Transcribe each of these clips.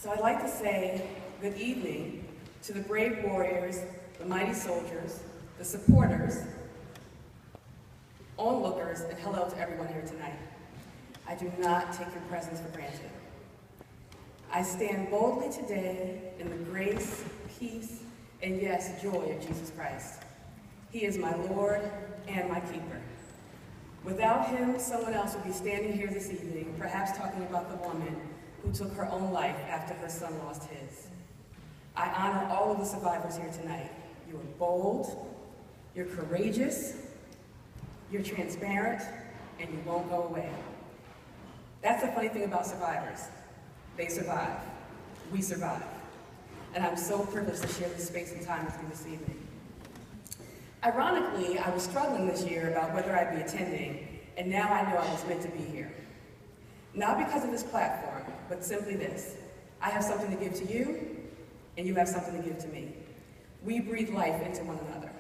So I'd like to say good evening to the brave warriors, the mighty soldiers, the supporters, onlookers, and hello to everyone here tonight. I do not take your presence for granted. I stand boldly today in the grace, peace, and yes, joy of Jesus Christ. He is my Lord and my keeper. Without him, someone else would be standing here this evening, perhaps talking about the woman who took her own life after her son lost his. I honor all of the survivors here tonight. You are bold, you're courageous, you're transparent, and you won't go away. That's the funny thing about survivors. They survive. We survive. And I'm so privileged to share this space and time with you this evening. Ironically, I was struggling this year about whether I'd be attending, and now I know I was meant to be here. Not because of this platform, but simply this. I have something to give to you, and you have something to give to me. We breathe life into one another.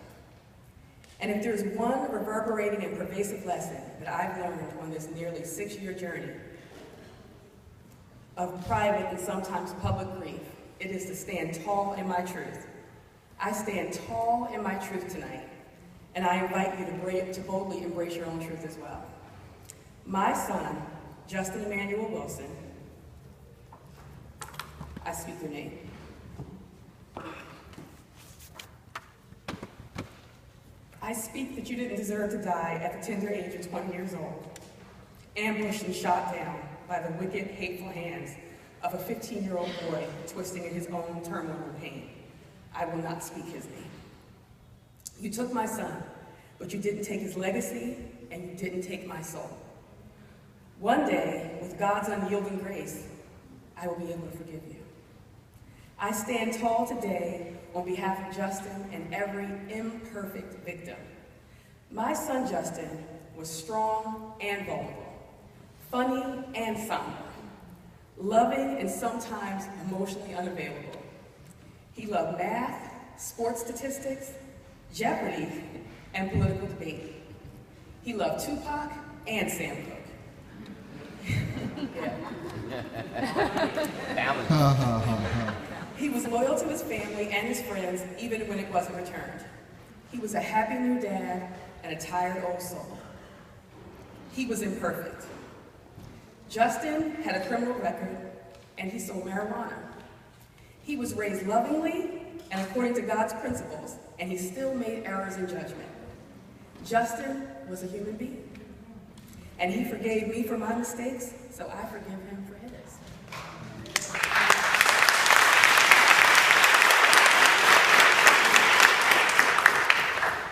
And if there's one reverberating and pervasive lesson that I've learned on this nearly 6-year journey of private and sometimes public grief, it is to stand tall in my truth. I stand tall in my truth tonight, and I invite you to boldly embrace your own truth as well. My son, Justin Emmanuel Wilson, I speak your name. I speak that you didn't deserve to die at the tender age of 20 years old, ambushed and shot down by the wicked, hateful hands of a 15-year-old boy twisting in his own turmoil and pain. I will not speak his name. You took my son, but you didn't take his legacy, and you didn't take my soul. One day, with God's unyielding grace, I will be able to forgive you. I stand tall today on behalf of Justin and every imperfect victim. My son Justin was strong and vulnerable, funny and somber, loving and sometimes emotionally unavailable. He loved math, sports statistics, Jeopardy, and political debate. He loved Tupac and Sam Cooke. He was loyal to his family and his friends, even when it wasn't returned. He was a happy new dad and a tired old soul. He was imperfect. Justin had a criminal record, and he sold marijuana. He was raised lovingly and according to God's principles, and he still made errors in judgment. Justin was a human being, and he forgave me for my mistakes, so I forgive him for his.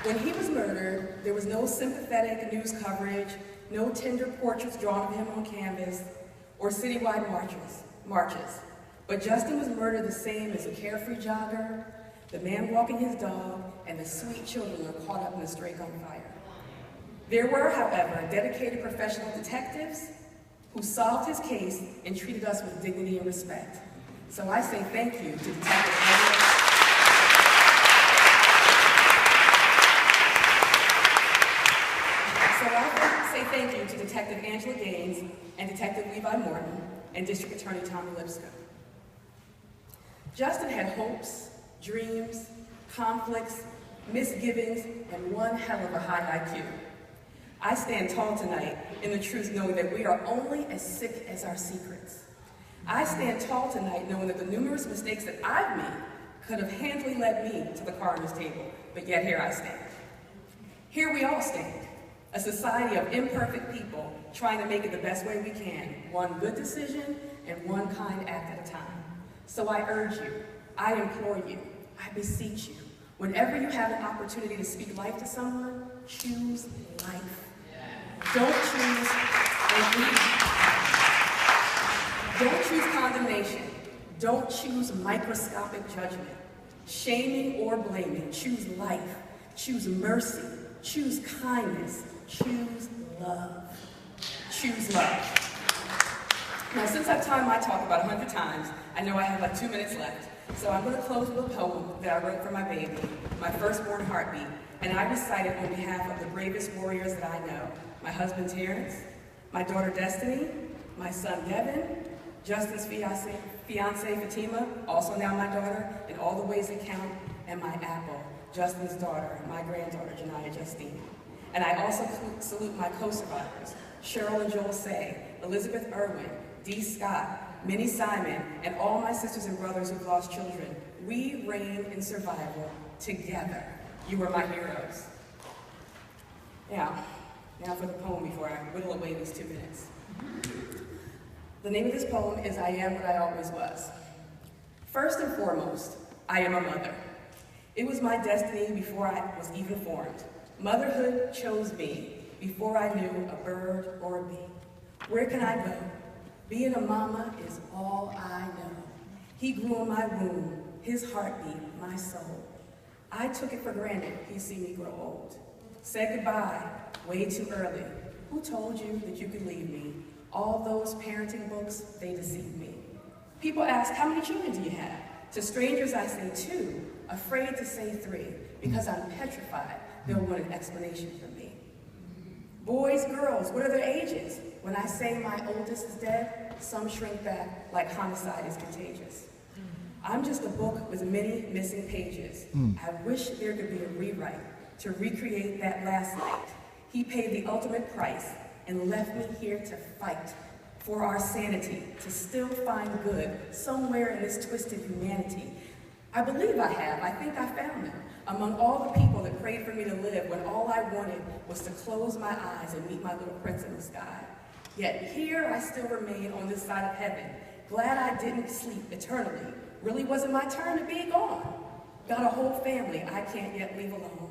When he was murdered, there was no sympathetic news coverage, no tender portraits drawn of him on canvas, or citywide marches. But Justin was murdered the same as a carefree jogger, the man walking his dog, and the sweet children are caught up in the stray gunfire. There were, however, dedicated professional detectives who solved his case and treated us with dignity and respect. So I say thank you to Detective Thank you to Detective Angela Gaines and Detective Levi Morton and District Attorney Tommy Lipscomb. Justin had hopes, dreams, conflicts, misgivings, and one hell of a high IQ. I stand tall tonight in the truth knowing that we are only as sick as our secrets. I stand tall tonight knowing that the numerous mistakes that I've made could have handily led me to the coroner's table, but yet here I stand. Here we all stand. A society of imperfect people trying to make it the best way we can, one good decision and one kind act at a time. So I urge you, I implore you, I beseech you, whenever you have an opportunity to speak life to someone, choose life. Don't choose condemnation. Don't choose microscopic judgment, shaming or blaming. Choose life, choose mercy, choose kindness, choose love. Choose love. Now, since I've timed my talk about 100 times, I know I have like 2 minutes left. So I'm going to close with a poem that I wrote for my baby, my firstborn heartbeat, and I recite it on behalf of the bravest warriors that I know, my husband Terrence, my daughter Destiny, my son Devin, Justin's fiance Fatima, also now my daughter, in all the ways that count, and my apple, Justin's daughter, my granddaughter, Janiyah Justine. And I also salute my co-survivors, Cheryl and Joel Say, Elizabeth Irwin, Dee Scott, Minnie Simon, and all my sisters and brothers who've lost children. We reign in survival together. You are my heroes. Now for the poem before I whittle away these 2 minutes. The name of this poem is I Am What I Always Was. First and foremost, I am a mother. It was my destiny before I was even formed. Motherhood chose me before I knew a bird or a bee. Where can I go? Being a mama is all I know. He grew in my womb, his heartbeat, my soul. I took it for granted he'd see me grow old. Said goodbye, way too early. Who told you that you could leave me? All those parenting books, they deceived me. People ask, how many children do you have? To strangers I say 2, afraid to say 3, because I'm petrified they'll want an explanation from me. Boys, girls, what are their ages? When I say my oldest is dead, some shrink back like homicide is contagious. I'm just a book with many missing pages. I wish there could be a rewrite to recreate that last night. He paid the ultimate price and left me here to fight for our sanity, to still find good somewhere in this twisted humanity. I believe I have. I think I found him among all the people that prayed for me to live when all I wanted was to close my eyes and meet my little prince in the sky. Yet here I still remain on this side of heaven, glad I didn't sleep eternally. Really wasn't my turn to be gone. Got a whole family I can't yet leave alone.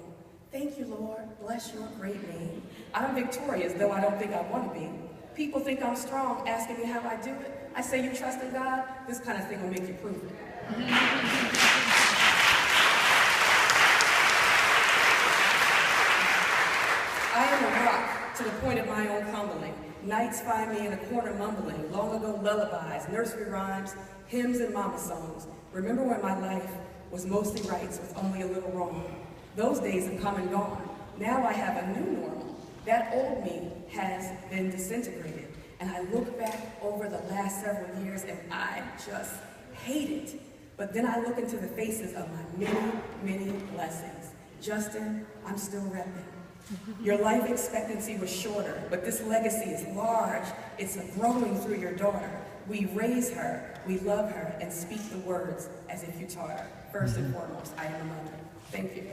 Thank you, Lord. Bless your great name. I'm victorious, though I don't think I want to be. People think I'm strong, asking me how I do it. I say, you trust in God? This kind of thing will make you prove it. I am a rock to the point of my own crumbling. Nights find me in a corner mumbling, long ago lullabies, nursery rhymes, hymns and mama songs. Remember when my life was mostly rights with only a little wrong. Those days have come and gone. Now I have a new normal. That old me has been disintegrated. And I look back over the last several years and I just hate it. But then I look into the faces of my many, many blessings. Justin, I'm still repping. Your life expectancy was shorter, but this legacy is large. It's growing through your daughter. We raise her, we love her, and speak the words as if you taught her. First and foremost, I am a mother. Thank you.